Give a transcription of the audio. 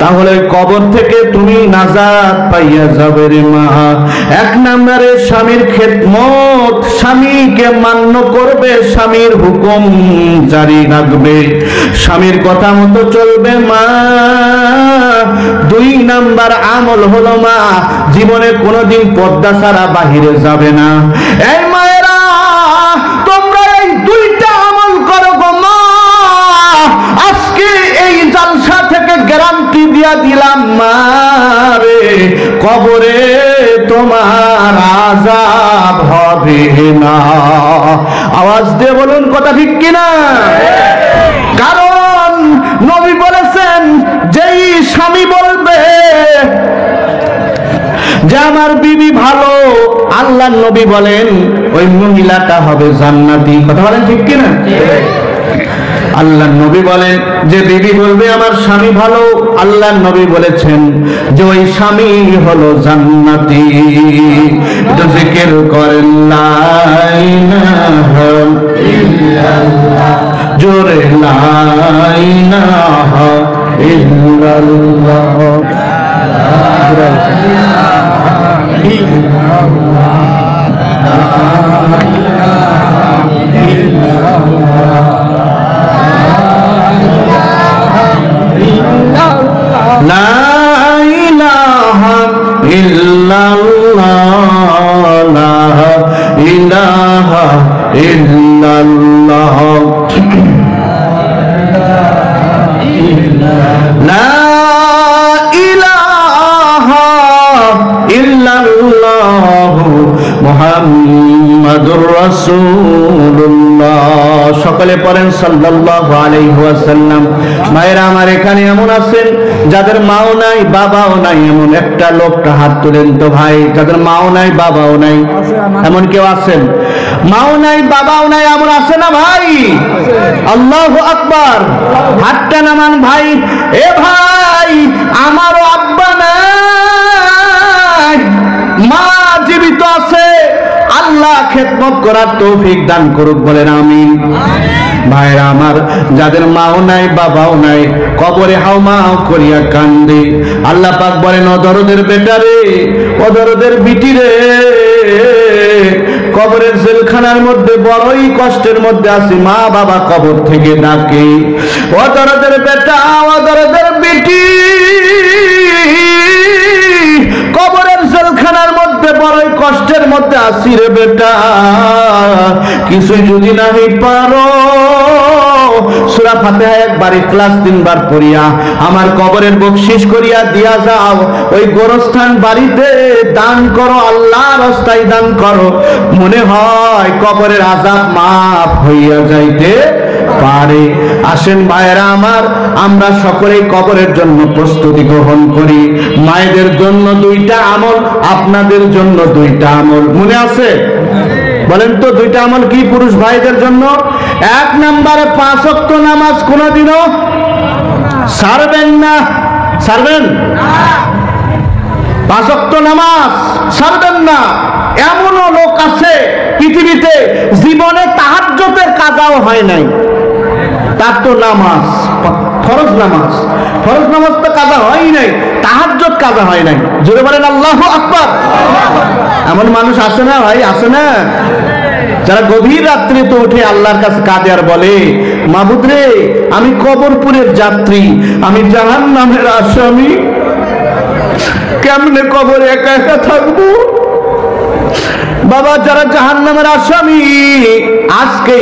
তাহলে কবর থেকে তুমি নাজাত পাইয়া যাবে রে মা। এক নম্বরে স্বামীর খেদমত, স্বামীকে মান্য করবে, স্বামীর হুকুম জারি রাখবে, স্বামীর কথা মতো চলবে মা। দুই নাম্বার আমল হলো মা, জীবনে কোনোদিন পর্দা ছাড়া বাহিরে যাবে না। এই মায়েরা তোমরা এই দুইটা আমল করো গো মা। আজকে এই জালসা থেকে গ্যারান্টি দিয়া দিলাম মা রে, কবরে তোমার আযাব হবে না। আওয়াজ দিয়ে বলুন কথা ঠিক কিনা? কারণ নবী বলেছেন, যেই স্বামী বলবে যে আমার বিবি ভালো, আল্লাহর নবী বলেন ওই মহিলাটা হবে জান্নাতি। কথা বলেন ঠিক কিনা? আল্লাহর নবী বলেন যে বিবি বলবে আমার স্বামী ভালো, আল্লাহর নবী বলেছেন যে ওই স্বামী হলো জান্নাতি। এটা জিকির করেন লা ইলাহা ইল্লাল্লাহ, জোরে লা ইলাহা ইল্লাল্লাহ। মুহাম্মাদুর রাসূলুল্লাহ। সকলে পড়েন সাল্লাল্লাহু আলাইহি ওয়াসাল্লাম। মায়েরা আমার, এখানে এমন আছেন যাদের মাও নাই বাবাও নাই, এমন একটা লোকটা হাত তুলেন তো ভাই, যাদের মাও নাই বাবাও নাই, এমন কেউ আছেন? মাও নাই বাবাও নাই এমন আছে না ভাই? আল্লাহু আকবার। হাতটা নামান ভাই। এ ভাই, আমারও আব্বা নাই, মা জীবিত আছে, আল্লাহ খেদমত করার তৌফিক দান করুক, বলেন আমিন। ভাইরা আমার, যাদের মাও নাই বাবাও নাই, কবরে হাউমাউ করিয়া কান্দে, আল্লাহ পাক বলেন ও দরদের বেটা রে, ও দরদের বিটি রে, কবরের জেলখানার মধ্যে বড়ই কষ্টের মধ্যে আছি, মা বাবা কবর থেকে ডাকে, ও দরদের বেটা, ও দরদের বিটি, কবরের জেলখানার মধ্যে বড়ই কষ্টের মধ্যে আছি রে বেটা, কিছু যদি নাহি পারো সূরা ফাতিহা একবার, ইখলাস 3 বার পড়িয়া আমার কবরের বকশিশ করিয়া দিয়া যাও, ওই গোরস্থান বাড়িতে দান করো, আল্লাহর রাস্তায় দান করো, মনে হয় কবরের আযাব মাফ হইয়া যাইতে পারে। আসেন ভাইয়েরা আমার, আমরা সকলেই কবরের জন্য প্রস্তুতি গ্রহণ করি। মায়েদের জন্য 2টা আমল, আপনাদের জন্য 2টা আমল, মনে আছে? বলেন তো 2টা আমল কি পুরুষ ভাইদের জন্য? 1 নম্বরে 5 ওয়াক্ত নামাজ কোনদিনও ছাড়বেন না। ছাড়বেন? 5 ওয়াক্ত নামাজ ছাড়বেন না। এমনও লোক আছে পৃথিবীতে জীবনে তাহাজ্জুদের কাজাও হয় নাই, তার তো নামাজ, ফরজ নামাজ, ফরজ নামাজ তো কাজা হয় নাই, তাহাজ্জুদ কাজা হয় নাই। জোরে বলেন আল্লাহু আকবার। এমন মানুষ আছে না ভাই? আছে না? যারা গভীর রাত্রে তো উঠে আল্লাহর কাছে কাঁদে আর বলে, মাবুদ রে, আমি কবরপুরের যাত্রী, আমি জাহান্নামের আসামি, কেমনে কবরে একা একা থাকবো? বাবা, যারা জাহান্নামের আসামি আজকে